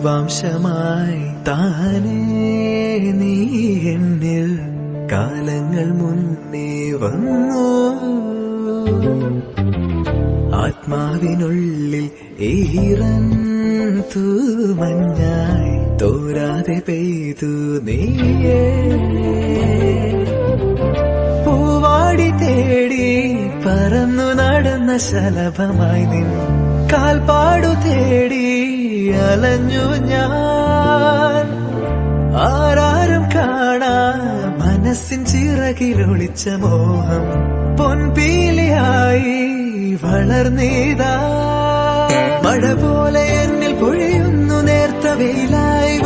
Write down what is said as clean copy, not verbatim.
ജീവാംശമായി താനേ നീ എന്നിൽ കാലങ്ങൾ മുന്നേ വന്നു. ആത്മാവിനുള്ളിൽ ഈറൻ തൂമഞ്ഞായി തോരാതെ പെയ്തു നീയേ. പൂവാടി തേടി പറന്നു നടന്ന ശലഭമായി നിൻ കാൽപ്പാടു തേടി അലഞ്ഞു ഞാൻ. ആരാരും കാണാ മനസ്സിൻ ചിറകിലൊളിച്ച മോഹം പൊൻപീലിയായി വളർന്നീതാ. മഴ പോലെ എന്നിൽ പൊഴിയുന്നു നേർത്ത വെയിലായി